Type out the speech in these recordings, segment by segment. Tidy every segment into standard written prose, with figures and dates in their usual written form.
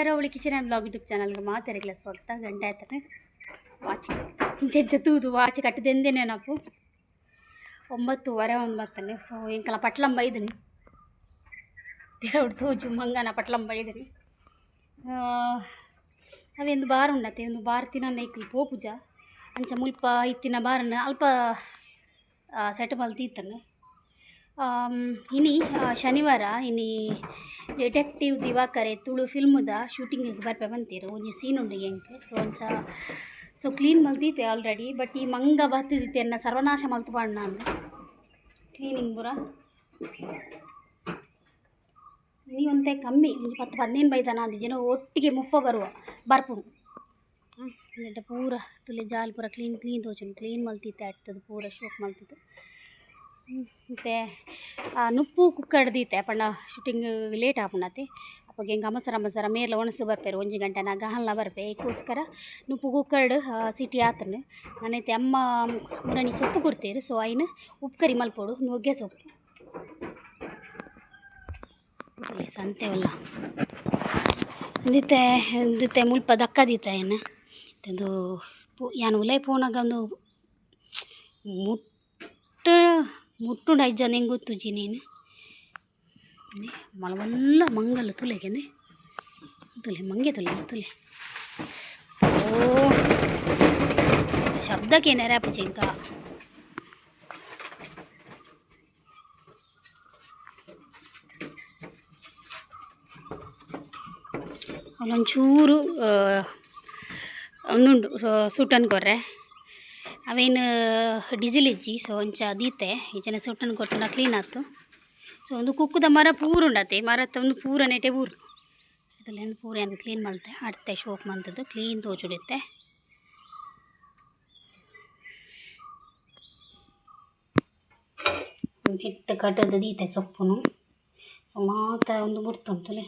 ನಮಸ್ಕಾರ ಅವಳಿ kitchen and blog YouTube ಚಾನಲ್ಗೆ ಮಾತಾಡಿಲ್ಲ ಸ್ವಾಗತ. ಗಂಟೆ ಆಯ್ತಾನೆ ವಾಚ್ ಜತ್ತೂದು ವಾಚ್ ಕಟ್ಟಿದೆಂದೇನೆ ನಾವು 9:30 ಸೊ ಇಂಕಲ ಪಟ್ಲಂ ಬೈದನಿ దేవుడు తోజు మంగన పట్లం బయదని అవి ఎందు బారు ఉండతే ఎందు బారు తినన్న ఇక్కలు పోపుಜ ಅಂಚ ಮುಲ್ಪ ಇತ್ತಿನ ಬಾರನ್ನ ಅಲ್ಪ ಸೆಟ್ ಮಲ್ ತೀತನು ಇನಿ ಶನಿವಾರ ಇನಿ ಡಿಟೆಕ್ಟಿವ್ ದಿವಾಕರೆ ತುಳು ಫಿಲ್ಮ್ದ ಶೂಟಿಂಗಿಗೆ ಬರ್ಪೆ ಬಂತೀರು ಒಂಜಿ ಸೀನ್ ಉಂಡು ಎಂಕೆ ಸೊ ಕ್ಲೀನ್ ಮಲ್ತೀತೆ ಆಲ್ರೆಡಿ. ಬಟ್ ಈ ಮಂಗ ಬತ್ತಿದಿತ್ತೆ ಅನ್ನ ಸರ್ವನಾಶ ಮಲ್ತು ಪಾಡ್ನ ಅಂದ್ರೆ ಕ್ಲೀನಿಂಗ್ ಪೂರ ನೀ ಒಂತೆ ಕಮ್ಮಿ 10-15 ಬೈತಾನ ಅಂದ ಜನ ಒಟ್ಟಿಗೆ ಮುಪ್ಪ ಬರ್ಪುಡು ಇಲ್ಲಂಟ ಪೂರ ತುಲೆ ಜಾಲ್ ಪೂರ ಕ್ಲೀನ್ ತೋಚುಂಡು ಕ್ಲೀನ್ ಮಲ್ತಿತ್ತೆ ಆಗ್ತದೆ ಪೂರ ಶೋಕ್ ಮಲ್ತಿತ್ತು. ಮತ್ತು ನುಪ್ಪು ಕುಕ್ಕಡ್ದಿತ್ತೆ ಪಂಡ ಶೂಟಿಂಗ್ ಲೇಟ್ ಆಪುಂಡತೆ ಅಪ್ಪಗೆ ಹೆಂಗೆ ಅಮಸರ ಮೇರ್ಲ ಒಣಸು ಬರ್ಪೇರು 1 ಗಂಟೆ ನಾ ಗಹಲ್ನ ಬರ್ಪೆ ಇದಕ್ಕೋಸ್ಕರ ನುಪ್ಪು ಕುಕ್ಕರ್ಡ್ ಸಿಟಿ ಆತನು ನಾನೈತೆ ಅಮ್ಮ ಮುರಣಿ ಸೊಪ್ಪು ಕೊಡ್ತೇರು. ಸೊ ಐನು ಉಪ್ಪು ಕರಿ ಮಲ್ಪೋಡು ನುಗ್ಗೆ ಸೊಪ್ಪು ಸಂತೆವಲ್ಲ ಅಂದಿತ್ತೆ ಮುಲ್ಪ ದಕ್ಕದಿತ್ತ ಏನು ಅದು ಯಾನು ಉಲೈ ಪೋನಾಗ ಒಂದು ಮುಟ್ಟುಂಡು 5 ಜನ ಹೆಂಗೆ ಗೊತ್ತುಜಿ ನೀನು ಮಲವಲ್ಲ ಮಂಗಲು ತುಲೆಗೆ ತುಲೆ ಮಂಗೆ ತುಲೆ ಓ ಶಬ್ದಕ್ಕೇನೆ ರ್ಯಾಪುಚಿ ಇಂಕ ಅಲ್ಲೊಂಚೂರು ಒಂದುಂಡು ಸುಟ್ಟನ್ ಕೊರ್ರೆ ಅವೇನು ಡೀಸೆಲ್ ಇಜ್ಜಿ ಸೊ ಒಂಚ ದೀತೆ ಈಚನೆ ಸುಟ್ಟನ್ ಕೊಟ್ಟು ಕ್ಲೀನ್ ಆಯ್ತು. ಸೊ ಒಂದು ಕುಕ್ಕುದ ಮರ ಪೂರ ಉಂಡತೆ ಮರತ್ತ ಒಂದು ಪೂರ ನೆಟೆ ಪೂರು ಇದರಲ್ಲಿ ಪೂರ ಏನು ಕ್ಲೀನ್ ಮಲ್ತೆ ಆಡ್ತೆ ಶೋಕ್ ಮಂತದ್ದು ಕ್ಲೀನ್ ತೋಚುಡಿತ್ತೆ. ಹಿಟ್ಟು ಕಟ್ಟದು ದೀತೆ ಸೊಪ್ಪುನು ಸೊ ಮಾತ ಒಂದು ಮುರ್ತುಂಟುಲೆ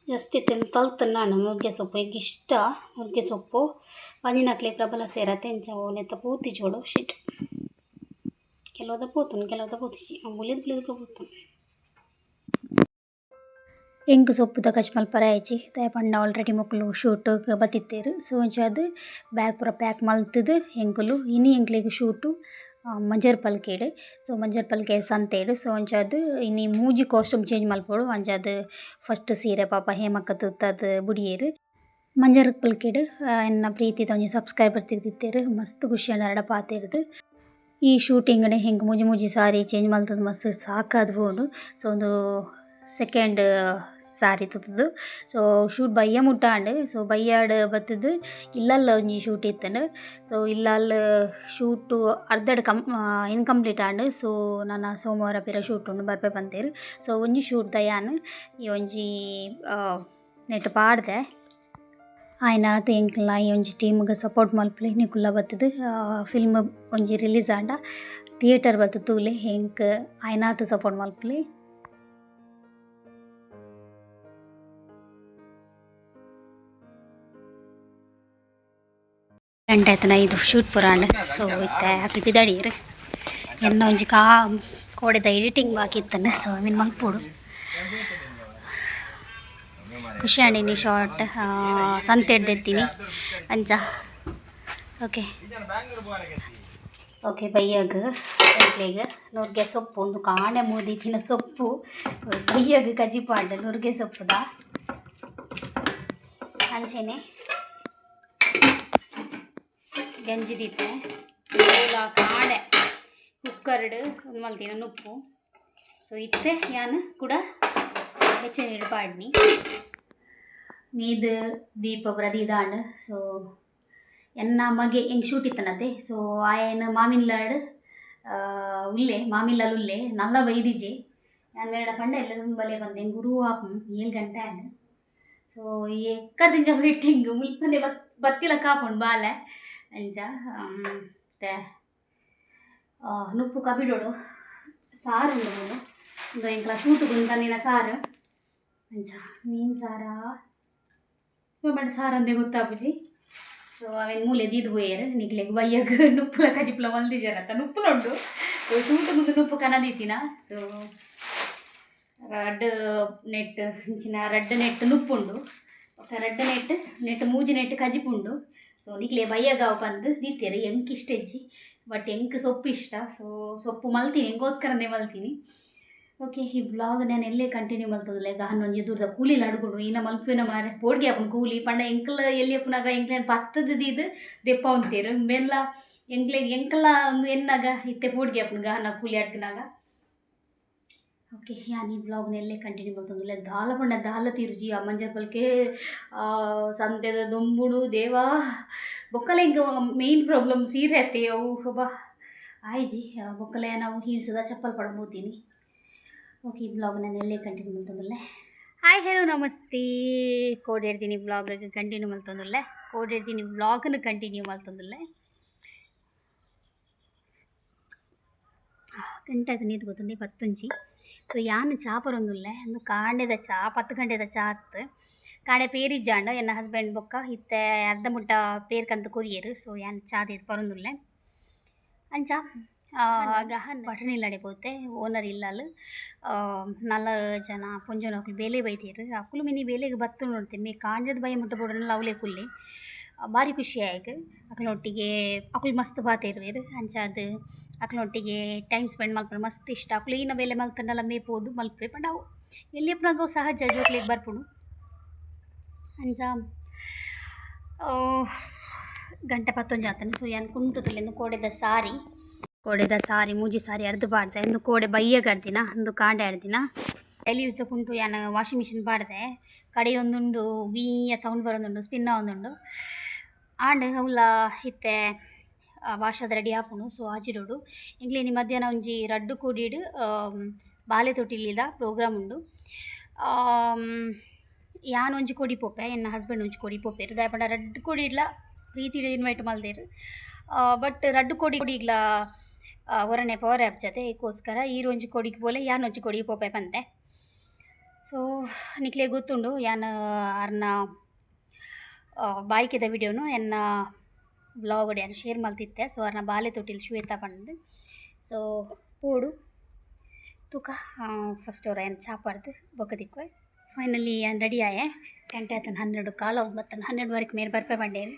ಜಸ್ಟ್ ಇತ್ತು ತಲ್ತು ನಾನು ನುಗ್ಗೆ ಸೊಪ್ಪು ಈಗ ಇಷ್ಟ ನುಗ್ಗೆ ಸೊಪ್ಪು ಪಂಜಿನಕ್ಲೆ ಪ್ರಬಲ ಸೇರತ್ತೆ ಎಂಚ ಓನೆತ್ತ ಪೂತಿ ಜೋಡು ಶಿಟ್ ಕೆಲವದ ಪೂತಿಸಿ ಬುಲಿದು ಪೂತು ಎಂಕು ಸೊಪ್ಪುದ ಕಚ್ಮಲ್ಪರ ಆಯ್ಚಿ ತಯ ಪಂಡ ಆಲ್ರೆಡಿ ಮಕ್ಕಳು ಶೂಟ್ ಬತ್ತಿತ್ತೇರು. ಸೊ ಒಂಚ ಅದು ಬ್ಯಾಗ್ ಪೂರ ಪ್ಯಾಕ್ ಮಲ್ತದು ಎಂಕುಲು ಇನಿ ಎಂಕ್ಲಿಗೆ ಶೂಟು ಮಂಜರ್ ಪಲ್ಕೇಡು. ಸೊ ಮಂಜರ್ ಪಲ್ಕೆ ಸಂತೇಡು. ಸೊ ಒಂಚ ಅದು ಇನಿ ಮೂಜಿ ಕಾಸ್ಟ್ಯೂಮ್ ಚೇಂಜ್ ಮಲ್ಪೋಡು ಅಂಚ ಅದು ಫಸ್ಟ್ ಸೀರೆ ಪಾಪ ಹೇಮಕ್ಕ ತುತ್ತದು ಬುಡಿಯೇರು ಮಂಜರ್ ಪಲ್ಕೇಡು ಎನ್ನ ಪ್ರೀತಿದ ಒಂಜಿ ಸಬ್ಸ್ಕ್ರೈಬರ್ ತೆಗ್ದಿತ್ತೇರು ಮಸ್ತ್ ಖುಷಿ ಅಂಡ ಪಾತೇರ್ದು ಈ ಶೂಟಿಂಗ್ಡೆ ಹೆಂಗೆ ಮೂಜಿ ಸಾರಿ ಚೇಂಜ್ ಮಲ್ತದ್ದು ಮಸ್ತ್ ಸಾಕಾದ ಬೋಡು. ಸೊ ಒಂದು ಸೆಕೆಂಡ್ ಸಾರಿ ತುತ್ತದು ಸೊ ಶೂಟ್ ಬಯ್ಯ ಮುಟ್ಟಾಂಡು ಸೊ ಬಯ್ಯಾಡ್ ಬತ್ತದು ಇಲ್ಲಲ್ಲ ಒಂಜಿ ಶೂಟ್ ಇತ್ತಂಡು. ಸೊ ಇಲ್ಲಲ್ಲ ಶೂಟು ಅರ್ಧಡ್ ಇನ್ಕಂಪ್ಲೀಟ್ ಆಂಡು. ಸೊ ನಾನು ಸೋಮವಾರ ಪೇರ ಶೂಟ್ ಉಂಡು ಬರ್ಪೆ ಬಂತೇರು. ಸೊ ಒಂಜಿ ಶೂಟ್ ದಯಾನು ಈ ಒಂಜಿ ನೆಟ್ ಪಾಡ್ದೆ ಆಯ್ನಾತ ಎಂಕ್ಲ ಈ ಒಂಜಿ ಟೀಮ್ಗೆ ಸಪೋರ್ಟ್ ಮಲ್ಪಲಿ ನಿಕುಲ್ಲ ಬತ್ತದು ಫಿಲ್ಮ್ ಒಂಜಿ ರಿಲೀಸ್ ಆಂಡ ಥಿಯೇಟರ್ ಬತ್ತು ತೂಲೆ ಹೆಂಕ್ ಆಯ್ನಾತ ಸಪೋರ್ಟ್ ಮಲ್ಪಲಿ. ಗಂಟೆ ಆಯ್ತನ ಇದು ಶೂಟ್ ಪುರಾಂಡ್. ಸೊ ಇತ್ತೆ ಹಾಕಿ ದಡೀರು ಎನ್ನ ಒಂಜಿ ಕೋಡೆದ ಎಡಿಟಿಂಗ್ ಬಾಕಿ ಇತ್ತಂಡ. ಸೊ ಅವಿನ ಮಲ್ಪೋಡು ಖುಷಿ ಆಂಡಿನಿ ಶಾರ್ಟ್ ಸಂತೆ ಎತ್ತೀನಿ ಅಂಚ ಓಕೆ ಬಯ್ಯಾಗ ನುರ್ಗೆ ಸೊಪ್ಪು ಒಂದು ಕಾಣೆ ಮೂದಿತ್ತಿನ ಸೊಪ್ಪು ಬಯ್ಯಾಗ ಕಜಿಪಾಂಡ ನುರ್ಗೆ ಸೊಪ್ಪುದ ಅಂಚೆನೆ ಗಂಜಿ ದೀತೆ ಕಾಡೆ ಕುಕ್ಕರ್ಡ್ ಮಲ್ತಿನ ನುಪ್ಪು. ಸೊ ಇತ್ತೆ ಯಾನು ಕೂಡ ಹೆಚ್ಚಿನ ಇಡ್ಪಾಡ್ನಿ ನೀದು ದೀಪ ಪ್ರದೀದಾಂಡ್. ಸೊ ಎನ್ನ ಮಗೆ ಹೆಂಗೆ ಶೂಟ್ ಇತ್ತನತೆ. ಸೊ ಆಯನ ಮಾಮಿಲ್ಲಾಡ್ ಮಾಮಿಲ್ಲಾಲ್ ಉಲ್ಲೆ ನಲ್ಲ ಬೈದಿಜೆ ನಾನು ಬೇಡ ಪಂಡ ಎಲ್ಲ ತುಂಬಲೇ ಬಂದೆ ಗುರು ಆಪು 7 ಗಂಟೆ ಆಂಡ್. ಸೊ ಎಕ್ಕದಿಂಜ ವೇಟಿಂಗ್ ಮುಲ್ಪನೆ ಬತ್ತಿಲ ಕಾಪುಂಡು ಬಾಲೆ ಅಂಚ ಮತ್ತೆ ನುಪ್ಪು ಕಬಿಡೋಡು ಸಾರು ಉಂಡು ಒಂದು ಎಂಕ್ಲ ಶೂಟು ಗುಂತನಿನ ಸಾರು ಅಂಚ ಮೀನು ಸಾರ ಮಂಡ ಸಾರಂದೆ ಗೊತ್ತಾಪುಜಿ ಸೊ ಅವೇನು ಮೂಲೆ ದೀದು ಹೋಯ್ಯಾರು ನಿಕ್ಲೆಗ್ ಬಯ್ಯಾಗ ನುಪ್ಪುಲ ಕಜಿಪ್ಲ ಮಲ್ದಿಜಾರತ್ತ ನುಪ್ಪುಲುಂಡು ಸೊ ಶೂಟ್ ಮುಂದೆ ನುಪ್ಪು ಕನದೀತಿನ ಸೊ ರಡ್ಡ್ ನೆಟ್ ಇಂಚಿನ ರಡ್ಡ್ ನೆಟ್ ನುಪ್ಪುಂಡು ఒక ರಡ್ಡ್ ನೆಟ್ ಮೂಜಿ ನೆಟ್ ಕಜಿಪುಂಡು ಸೊ ನಿಕ್ಲೆ ಬಯ್ಯಾಗ ಅವು ಬಂದು ದೀತೇರು ಎಂಕ್ ಇಷ್ಟ ಹೆಜ್ಜಿ ಬಟ್ ಎಂಕ್ ಸೊಪ್ಪು ಇಷ್ಟ ಸೊ ಸೊಪ್ಪು ಮಲ್ತೀನಿ ಹೆಂಗೋಸ್ಕರನೇ ಮಲ್ತೀನಿ ಓಕೆ ಈ ಬ್ಲಾಗ್ ನಾನು ಎಲ್ಲೇ ಕಂಟಿನ್ಯೂ ಮಲ್ತದಿಲ್ಲ ಈಗ ಹನ್ನೊಂದು ದೂರದ ಕೂಲಿ ನಡ್ಕೊಂಡು ಇನ್ನು ಮಲ್ಪಿನ ಮಾರೆ ಬೋಡ್ಗೆ ಹಾಕೊಂಡು ಕೂಲಿ ಪಂಡ ಎಂಕಲ ಎಲ್ಲಿ ಅಪ್ಪನಾಗ ಎಂಕ್ಲೇನು ಪತ್ತದ ಇದು ದೆಪ್ಪ ಅಂತೀರು ಮೇಲ ಎಂಕಲ ಒಂದು ಎನ್ನಾಗ ಇತ್ತೆ ಬೋಡ್ಗೆ ಹಾಕೊಂಡಾಗ ನಾ ಕೂಲಿ ಆಡ್ಕಿನಾಗ ಓಕೆ ಯಾನ್ ಈ ಬ್ಲಾಗ್ನ ಎಲ್ಲೇ ಕಂಟಿನ್ಯೂ ಮಲ್ತದಿಲ್ಲ ದಾಲ ಪಂಡ ದಾಲ ತೀರುಜಿ ಆ ಮಂಜ ಪಲ್ಕೆ ಸಂತೆದ ದೊಂಬುಡು ದೇವಾ ಬೊಕ್ಕಲ ಹಿಂಗೆ ಮೇಯ್ನ್ ಪ್ರಾಬ್ಲಮ್ ಸೀರೆ ಅತ್ತೆ ಅವು ಬಾ ಆಯ್ಜಿ ಬೊಕ್ಕಲ ನಾವು ಹೀಲ್ಸದ ಚಪ್ಪಲ್ ಪಡಬೋತೀನಿ ಓಕೆ ಈ ಬ್ಲಾಗ್ ನಾನು ಎಲ್ಲೇ ಕಂಟಿನ್ಯೂ ಮಲ್ತಂದುಲ್ಲೆ ಹಾಯ್ ಹಲೋ ನಮಸ್ತೆ ಕೋಡಿರ್ತೀನಿ ಬ್ಲಾಗ್ಗೆ ಕಂಟಿನ್ಯೂ ಮಲ್ತಂದುಲ್ಲೆ ಕೋಡಿರ್ತೀನಿ ಬ್ಲಾಗ್ನ ಕಂಟಿನ್ಯೂ ಮಲ್ತಂದುಲ್ಲೆ ಗಂಟೆಗೆ ನೀರು ಗೊತ್ತುಂಡೆ ಪತ್ತುಂಚಿ ಸೊ ಯಾನು ಚಾ ಪರೊಂದುಲ್ಲೆ ಒಂದು ಕಾಂಡೆದ ಚಾ 10 ಗಂಟೆದ ಚಾ ಅತ್ತು ಕಾಡೆ ಪೇರಿಜ್ಜಾಂಡ ಎನ್ನ ಹಸ್ಬೆಂಡ್ ಬೊಕ್ಕ ಇತ್ತೆ ಅರ್ಧ ಮುಟ್ಟ ಪೇರ್ಕಂತ ಕೊರಿಯರು ಸೊ ಯಾನ್ ಚಾ ತೀರು ಪರೊಂದುಲ್ಲೆ ಅಂಚ ಆಗ ಪಟಣಿಲ್ಲಡೆ ಪೋತೆ ಓನರ್ ಇಲ್ಲಲು ನಲ್ಲ ಜನ ಪೊಂಜೊನ ಅಕ್ಲು ಬೇಲೆ ಬೈತೀರು ಅಕ್ಲು ಮಿನಿ ಬೇಲೆಗೆ ಬತ್ತು ನೋಡ್ತೀನಿ ಮೇ ಕಾಂಜದ ಬೈ ಮುಟ್ಟ ಬೋಡಲ್ಲ ಅವಲೇ ಕುಲ್ಲಿ ಭಾರಿ ಖುಷಿ ಆಯ್ತು ಅಕ್ಲೊಟ್ಟಿಗೆ ಅಕ್ಲು ಮಸ್ತ್ ಬಾತೇರುವೇರು ಅಂಚಾದ ಅಕ್ಲೊಟ್ಟಿಗೆ ಟೈಮ್ ಸ್ಪೆಂಡ್ ಮಲ್ಪರು ಮಸ್ತ್ ಇಷ್ಟ ಅಕ್ಲು ಈನ ಬೇಲೆ ಮಲ್ತಂಡಲ್ಲ ಮೇಪೋದು ಮಲ್ಪೆ ಪಂಡ ಅವು ಎಲ್ಲಿ ಅಪ್ಪನಾಗ ಸಹಜ ಜೋಕ್ಲಿಗೆ ಬರ್ಪುಡು ಅಂಚ ಗಂಟೆ 11 ಆತನು ಸೊ ಯಾನ್ ಕುಂಟುತ್ತಲೆಂದು ಕೋಡೆದ ಸಾರಿ ಮೂಜಿ ಸಾರಿ ಅರ್ದು ಪಾಡ್ದೆ ಒಂದು ಕೋಡೆ ಬಯ್ಯ ಕಡ್ದಿನ ಒಂದು ಕಾಂಡೆ ಅರ್ದಿನ ಡೈಲಿ ಯೂಸ್ ಕುಂಟು ಯಾನ ವಾಷಿಂಗ್ ಮಿಷಿನ್ ಪಾಡ್ದೆ ಕಡೆ ಒಂದುಂಡು ವೀಯ ಸೌಂಡ್ ಬರೋದುಂಡು ಸ್ಪಿನ್ನ ಒಂದುಂಡು ಆಂಡ್ ಅವಳ ಇತ್ತೆ ವಾಶದ ರೆಡಿ ಹಾಪುನು ಸೊ ಆಜಿರೋಡು ಎಂಗ್ಲೇನಿ ಮಧ್ಯಾಹ್ನ ಒಂಜಿ ರಡ್ಡು ಕೂಡಿಡು ಬಾಲೆ ತೊಟ್ಟಿಲಿದ ಪ್ರೋಗ್ರಾಮ್ ಉಂಡು ಯಾನ್ ಒಂಜಿ ಕೊಡಿ ಪೋಪೆ ಎನ್ನ ಹಸ್ಬೆಂಡ್ ಒಂಜಿ ಕೊಡಿ ಪೋಪೆರು ದಾಯಪಂಡ ರಡ್ಡು ಕೊಡಿಡ್ಲ ಪ್ರೀತಿ ಇನ್ವೈಟ್ ಮಲ್ದೇರು ಬಟ್ ರಡ್ಡು ಕೊಡಿಗ್ಲ ಹೊರನೆ ಪವರ್ ಆ್ಯಪ್ ಜೊತೆ ಇದಕ್ಕೋಸ್ಕರ ಈರೊಂಜಿ ಕೊಡಿಗೆ ಬೋಲೆ ಯಾನ್ ಒಂಜಿ ಕೊಡಿ ಪೋಪೆ ಬಂದೆ ಸೊ ನಿಕ್ಲೆ ಗೊತ್ತುಂಡು ಯಾನ್ ಅರ್ನ ಬಾಯ್ಕೆದ ವಿಡಿಯೋನು ಎನ್ನ ಬ್ಲಾಗ್ ಯಾನು ಶೇರ್ ಮಲ್ತಿತ್ತೆ ಸೊ ಅರ್ನ ಬಾಲೆ ತೊಟ್ಟಿಲ್ ಶ್ವೇತಾ ಪಂಡ್ ಸೊ ಪೋಡು ತೂಕ ಫಸ್ಟ್ ಅವ್ರ ಏನು ಚಾ ಪಾಡ್ದು ಬೊಕ್ಕ ದಿಕ್ಕು ಫೈನಲಿ ಯಾನ್ ರೆಡಿ ಆಯೆ ಗಂಟೆ ಆತನ 12 ಕಾಲ ಹೋಗಿ ಬತ್ತಾನ 12 ಮೇಲೆ ಬರ್ಪೆ ಬಂಡೇರು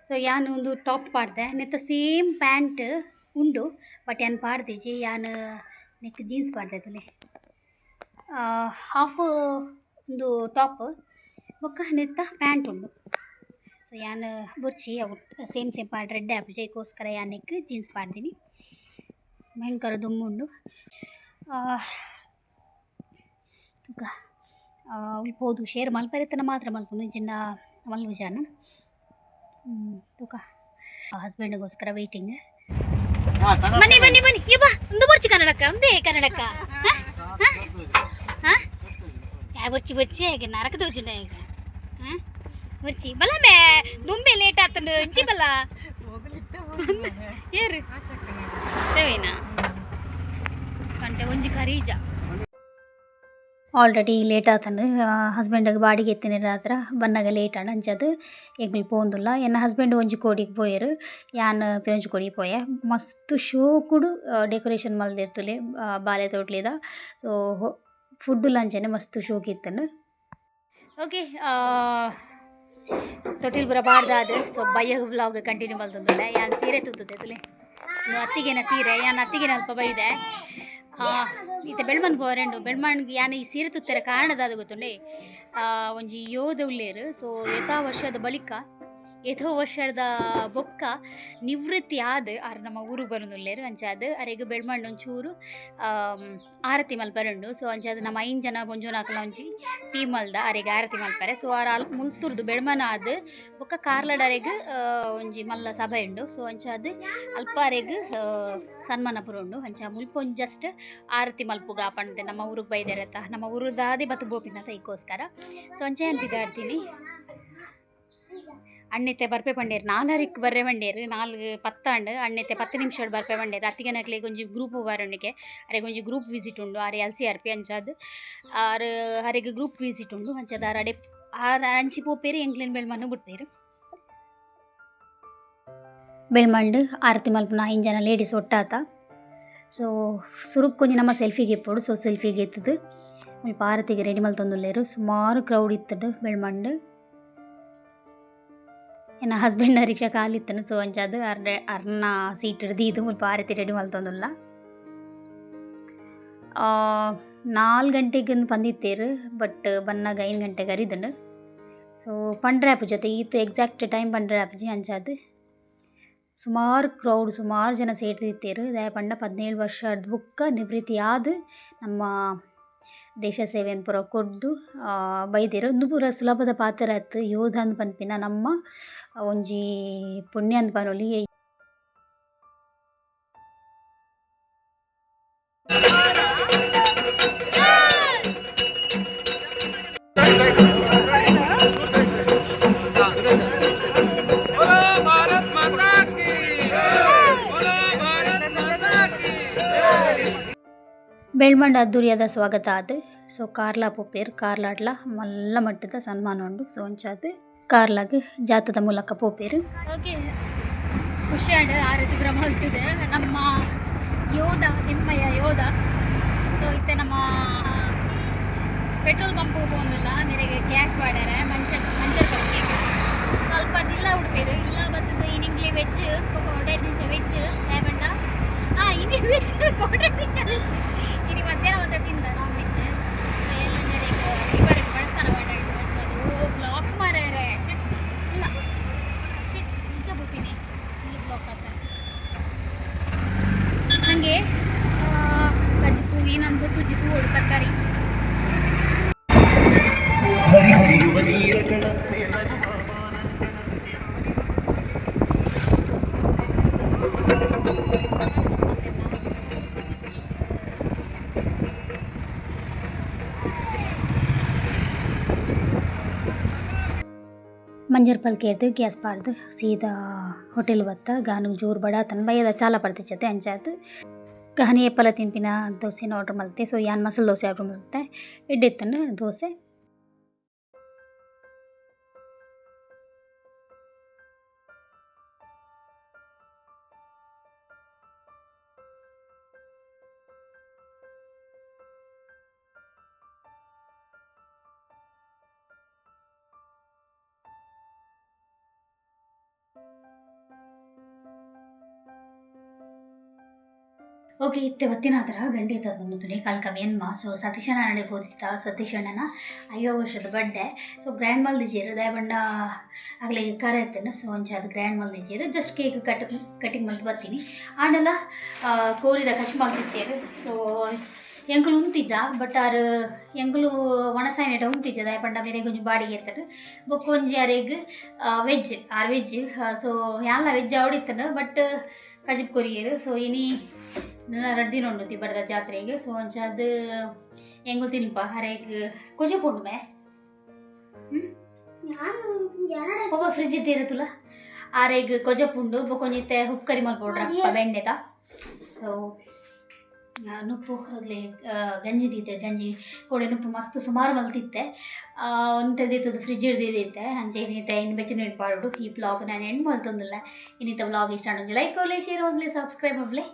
ಸೊ ಯಾನು ಒಂದು ಟಾಪ್ ಪಾಡ್ದೆ ನೆತ್ತ ಸೇಮ್ ಪ್ಯಾಂಟ್ ಉಂಡು ಬಟ್ ಯಾನ್ ಪಾಡ್ದೇಜಿ ಯಾನ್ ನೆಕ್ ಜೀನ್ಸ್ ಪಾಡ್ದೈತಲೆ ಹಾಫ್ ಒಂದು ಟಾಪ್ ಬೊಕ್ಕ ನೆತ್ತ ಪ್ಯಾಂಟ್ ಉಂಡು ಸೊ ಯಾನ್ ಬೊರ್ಚಿ ಅವು ಸೇಮ್ ಪಾಡ್ ರೆಡ್ ಆ್ಯಪ್ ಜೈಗೋಸ್ಕರ ಯಾನ್ ನೆಕ್ ಜೀನ್ಸ್ ಪಾಡ್ದೀನಿ ಭಯಂಕರ ದುಮ್ಮುಂಡು ತೂಕ ಉಲ್ಪೋದು ಶೇರ್ ಮಲ್ಪರೆತನ ಮಾತ್ರ ಮಲ್ಪುನು ಜಿನ್ನ ಮಲ್ವು ಜಾನ ತೂಕ ಹಸ್ಬೆಂಡ್ಗೋಸ್ಕರ ವೇಟಿಂಗ್ ಬನ್ನಿ ಬನ್ನಿ ಬನ್ನಿ ಈ ಬಾ ಒಂದು ಬರ್ಚಿ ಕನ್ನಡಕ್ಕ ಒಂದೇ ಕನ್ನಡಕ್ಕ ಯಾ ಬರ್ಚಿ ಬರ್ಚಿ ಹೇಗೆ ನರಕ ತೋಚುಂಡ ಈಗ ಬರ್ಚಿ ಬಲ ಮೇ ದುಂಬೆ ಲೇಟ್ ಆತಂಡು ಇಂಚಿ ಬಲ್ಲ ಏರು ದೇವೇನಾ ಗಂಟೆ ಒಂಜಿ ಖರೀಜ ಆಲ್ರೆಡಿ ಲೇಟ್ ಆತಂಡು ಹಸ್ಬೆಂಡಿಗೆ ಬಾಡಿಗೆ ಎತ್ತಿನ ಹತ್ರ ಬನ್ನಾಗ ಲೇಟ್ ಆಂಡ್ ಅಂಚದು ಎಂಕ್ಲು ಪೋಂದುಲ್ಲ ಎನ್ನ ಹಸ್ಬೆಂಡ್ ಒಂಜಿ ಕೋಡಿಗೆ ಪೋಯರು ಯಾನ್ ಪಿರೊಂಜಿ ಕೋಡಿಗೆ ಪೋಯೆ ಮಸ್ತ್ ಶೋಕುಡು ಡೆಕೋರೇಷನ್ ಮಲ್ದಿರ್ತುಲೆ ಬಾಲೆ ತೋಟ್ಲಿದ ಸೊ ಫುಡ್ ಲಂಚನೆ ಮಸ್ತ್ ಶೋಕ್ ಇತ್ತಂಡು ಓಕೆ ತೊಟ್ಟಿಲ್ ಪೂರ ಬಾರ್ದಾದ ಸೊ ಬಯ್ಯ ವ್ಲಾಗ್ ಕಂಟಿನ್ಯೂ ಮಲ್ತಂದುಲ್ಲ ಯಾನ್ ಸೀರೆ ತುತ್ತುತ್ತೆ ತುಲೆ ಅತ್ತಿಗೆನ ಸೀರೆ ಯಾನ್ ಅತ್ತಿಗೆನ ಅಲ್ಪ ಬೈದೆ ಈತ ಬೆಳ್ಮನ್ ಬೋರೆಂಡು ಬೆಳ್ಮಣ್ಗೆ ಯಾನ ಈ ಸೀರೆ ತುತ್ತರ ಕಾರಣದಾದ ಗೊತ್ತುಂಡೆ ಒಂಜಿ ಯೋಧ ಉಳ್ಳೇರು ಸೊ ಯಥಾ ವರ್ಷದ ಬಳಿಕ ಏತೋ ವರ್ಷದ ಬೊಕ್ಕ ನಿವೃತ್ತಿ ಆದ ಆರು ನಮ್ಮ ಊರಿಗೆ ಬರೋದುಲ್ಲೇರು ಅಂಚಾದ ಅರೆಗೆ ಬೆಳ್ಮಣ್ಣು ಒಂಚೂರು ಆರತಿ ಮಲ್ಪರಂಡು ಸೊ ಅಂಚಾದ ನಮ್ಮ 5 ಜನ ಒಂಜೋನ ಹಾಕಲ ಒಂಜಿ ಟೀಮ್ ಅಲ್ದ ಅರೆಗೆ ಆರತಿ ಮಲ್ಪರೆ ಸೊ ಆರ ಮುಲ್ತುರ್ದು ಬೆಳ್ಮನ ಆದ ಬೊಕ್ಕ ಕಾರ್ಲಡರೆಗೆ ಒಂಜಿ ಮಲ್ಲ ಸಭೆ ಉಂಡು ಸೊ ಅಂಚಾದ ಅಲ್ಪ ಅರೆಗೆ ಸನ್ಮಾನ ಪುರ ಉಂಡು ಅಂಚ ಮುಲ್ಪೊಂದು ಜಸ್ಟ್ ಆರತಿ ಮಲ್ಪುಗ ಪಂಡೆ ನಮ್ಮ ಊರಿಗೆ ಬೈದೆರತ್ತ ನಮ್ಮ ಊರದಾದೆ ಬತ್ತು ಬೋಪಿನತ ಈಗೋಸ್ಕರ ಸೊ ಅಂಚೆ ಅಂತಿದ್ದಾಡ್ತೀನಿ ಅಣ್ಣೆತ್ತೆ ಬರ್ಪೆ ಪಂಡೇರು 4 ಬರ್ರೆ ಪಂಡೇರು 4:10 ಅಣ್ಣೆತ್ತೆ 10 ನಿಮಿಷ ಬರ್ಪೆ ಪಂಡೇರು ಅತ್ತಿಗೆ ನಕ್ಲಿಗೆ ಒಂಜಿ ಗ್ರೂಪ್ ಬಾರೊಂಡಿಗೆ ಅರೆಗೆ ಒಂಜಿ ಗ್ರೂಪ್ ವಿಸಿಟ್ ಉಂಡು ಆರೆ LCRP ಅಂಚಾದ್ ಆರು ಅರೆಗೆ ಗ್ರೂಪ್ ವಿಸಿಟ್ ಉಂಡು ಅಂಚಾದ ಆರು ಅಡೆ ಅಂಚಿ ಪೋಪೇರು ಎಂಕ್ಲೇನು ಬೆಳ್ಮಣ್ಣು ಬಿಡ್ಪೇರು. ಬೆಳ್ಮಂಡು ಆರತಿ ಮಲ್ಪನ 5 ಜನ ಲೇಡೀಸ್ ಒಟ್ಟಾತ. ಸೊ ಸುರುಕ್ ಕೊಂಚ ನಮ್ಮ ಸೆಲ್ಫಿಗೆ ಇಪ್ಪೋಡು. ಸೊ ಸೆಲ್ಫಿಗೆ ಎತ್ತದು ಮುಲ್ಪ ಆರತಿಗೆ ರೆಡಿ ಮಲ್ತೊಂದುಲ್ಲೇರು. ಸುಮಾರು ಕ್ರೌಡ್ ಇತ್ತಡು ಬೆಳ್ಮಂಡು. ಎನ್ನ ಹಸ್ಬೆಂಡ್ ರಿಕ್ಷಾ ಕಾಲಿತ್ತನು. ಸೊ ಅಂಚಾದು ಅರ್ನ ಸೀಟ್ ಹಿಡ್ದು ಮುಲ್ಪ ಆರತಿ ರೆಡಿ ಮಲ್ತೊಂದುಲ್ಲ. 4 ಗಂಟೆಗೆ ಬಂದಿತ್ತೇರು ಬಟ್ ಬನ್ನಾಗ 5 ಗಂಟೆಗೆ ಅರಿದನು. ಸೊ ಪಂಡ್ರಾಪ್ ಜೊತೆ ಈತು ಎಕ್ಸಾಕ್ಟ್ ಟೈಮ್ ಪಂಡ್ರಾಪ್ಜಿ ಅಂಚಾದು ಸುಮಾರು ಕ್ರೌಡ್ ಸುಮಾರು ಜನ ಸೇರ್ತಿತ್ತೇರು. ದಯ ಪಂಡ 17 ವರ್ಷ ಬುಕ್ಕ ನಿವೃತ್ತಿ ಆದ ನಮ್ಮ ದೇಶ ಸೇವೆಯನ್ನು ಪೂರ ಕೊಡ್ದು ಬೈದೇರು. ಒಂದು ಪೂರ ಸುಲಭದ ಪಾತ್ರ ಆಯ್ತು. ಯೋಧ ಅಂದ್ ಪನ್ಪಿನ ನಮ್ಮ ಒಂಜಿ ಪುಣ್ಯ ಅಂದ್ ಪನೊಲಿ. ಬೆಳ್ಮಂಡ ಅದ್ದೂರಿಯಾದ ಸ್ವಾಗತ ಆದ. ಸೊ ಕಾರ್ಲ ಪೋಪೇರು ಕಾರ್ಲಾಡ್ಲ ಮಲ್ಲ ಮಟ್ಟದ ಸನ್ಮಾನ ಉಂಡು. ಸೊ ಅಂಚಾದ ಕಾರ್ಲಾಗ ಜಾತದ ಮೂಲಕ ಪೋಪೇರು. ಓಕೆ ಖುಷಿ ಆಡ ಆರತಿ ಗ್ರಾಮ ಹೊಲ್ತಿದೆ ನಮ್ಮ ಯೋಧ ನಿಮ್ಮಯ್ಯ ಯೋಧ. ಸೊ ಇತ್ತೆ ನಮ್ಮ ಪೆಟ್ರೋಲ್ ಪಂಪ್ ಹೋಗೋದಿಲ್ಲ ನಿನಗೆ ಗ್ಯಾಸ್ ಮಾಡ್ಯಾರ ಮಂಚರ್ ಬಗ್ಗೆ ಸ್ವಲ್ಪ ಇಲ್ಲ ಉಡ್ಪೇರು ಇಲ್ಲ ಬರ್ತದೆ ಇನಿಂಗ್ಲಿ ವೆಜ್ ಹೊಡೆಡ್ ನಿಂಚ ವೆಜ್ ದಯಬಂಡ ಇನಿ ವೆಜ್ ಹೊಡೆಡ್ ನಿಂಚ ಇನಿ ಮಧ್ಯಾಹ್ನ ಮತ್ತೆ ತಿಂದ ನಾನ್ ವೆಜ್ ಎಲ್ಲ ಜನರಿಗೆ ಇವರಿಗೆ ಬಳಸ್ತಾನ ಓ ಬ್ಲಾಕ್ ಮಾರ್ಯಾರೆ ಶಿಟ್ ಇಲ್ಲ ಶಿಟ್ ನಿಜ ಬಿಟ್ಟಿನಿ ಇಲ್ಲಿ ಬ್ಲಾಕ್ ಆಗ್ತಾರೆ ಹಾಗೆ ಕಜ್ಪು ಏನಂದು ತುಜಿಪು ಓಡು ತರಕಾರಿ ಮಂಜರ್ ಪಲ್ಕೆ ಗ್ಯಾಸ್ ಪಾಡ್ದು ಸೀದಾ ಹೋಟೆಲ್ ಬತ್ತ ಗಾನು ಜೋರು ಬಡ ತನ್ನ ಬೈಯದ ಚಾಲ ಪಡ್ತಿಚ್ಚತೆ ಅಂಚಾತು ಕಹನಿ ಎಪ್ಪಲ ತಿಂಪಿನ ದೋಸೆನ ಆರ್ಡ್ರ್ ಮಲ್ತೆ. ಸೊ ಯಾನ್ ಮಸಾಲೆ ದೋಸೆ ಆರ್ಡ್ರ್ ಮಲ್ತೆ ಎಡ್ಡೆತ್ತಂಡು ದೋಸೆ. ಓಕೆ ಇತ್ತೆ ಹೊತ್ತಿನಾದ್ರ ಗಂಟೆ ಇದ್ದದ್ದು ಕಾಲ್ಕ ವೇನ್ಮ. ಸೊ ಸತೀಶಣ್ಣ ನಡೆ ಬೋದಿತ್ತ ಸತೀಶಣ್ಣನ 5 ವರ್ಷದ ಬರ್ಡೇ. ಸೊ ಗ್ರ್ಯಾಂಡ್ ಮಲ್ದಿಜೀರು ದಯಬಂಡ ಆಗಲೇ ಕಾರ ಇತ್ತೇನೆ. ಸೊ ಅದು ಗ್ರ್ಯಾಂಡ್ ಮಲ್ದಿಜೀರು ಜಸ್ಟ್ ಕೇಕ್ ಕಟಿಂಗ್ ಮಲ್ತು ಬರ್ತೀನಿ ಆಂಡೆಲ್ಲ ಕೋರಿದ ಕಶ್ ಮಲ್ತಿತ್ತೇರು. ಸೊ ಎಂಕುಲು ಉಂತಿಜ ಬಟ್ ಆರು ಎಂಕುಲು ಒಣಸಾಯಿನೆಟ ಉಂತಿಜ ದಯಪಂಡ ಬೇರೆ ಕೊಂಚ ಬಾಡಿಗೆ ಇರ್ತಾರೆ ಬೊಕ್ಕೊಂಜಿ ಅರೆಗ್ ವೆಜ್ ವೆಜ್. ಸೊ ಎಲ್ಲ ವೆಜ್ ಆವಡಿತ್ತನು ಬಟ್ ಕಜಿಪ್ ಕೊರಿಯರು. ಸೊ ಇನಿ ರಡ್ಡಿನ ಉಂಡು ತಿಬ್ಬಡದ ಜಾತ್ರೆಗೆ. ಸೊ ಅಂಚಾದ ಹೆಂಗು ತಿನ್ಪ ಹರೇಕ್ ಕೊಜ ಪುಂಡು ಮೇ ಪಾಪ ಫ್ರಿಜ್ ಇದ್ದೀರ ತುಲ ಆರೇಗ್ ಕೊಜ ಪುಂಡು ಬೊಕೊಂಜಿತ್ತೆ ಉಪ್ಪು ಕರಿ ಮಲ್ಪೊಡ್ರಪ್ಪ ಬೆಂಡೆತ. ಸೊ ನುಪ್ಪು ಅಲ್ಲಿ ಗಂಜಿ ದೀತೆ ಗಂಜಿ ಕೊಡೆ ನುಪ್ಪು ಮಸ್ತ್ ಸುಮಾರು ಮಲ್ತಿತ್ತೆ ಒಂಥದ್ದು ಫ್ರಿಜ್ ಹಿಡ್ದಿದ್ದೆ ಅಂಚೆ ಇನ್ನಿತ ಇನ್ನು ಬೆಚ್ಚಿನ ಪಾಡು ಈ ಬ್ಲಾಗ್ ನಾನು ಹೆಣ್ಣು ಮಲ್ತೊಂದಿಲ್ಲ. ಇನ್ನಿತ ಬ್ಲಾಗ್ ಇಷ್ಟ ಆಡೋದು ಲೈಕ್ ಕೊಡ್ಲಿ ಶೇರ್ ಹೋಗ್ಲಿ ಸಬ್ಸ್ಕ್ರೈಬ್ ಹೋಗ್ಲಿ.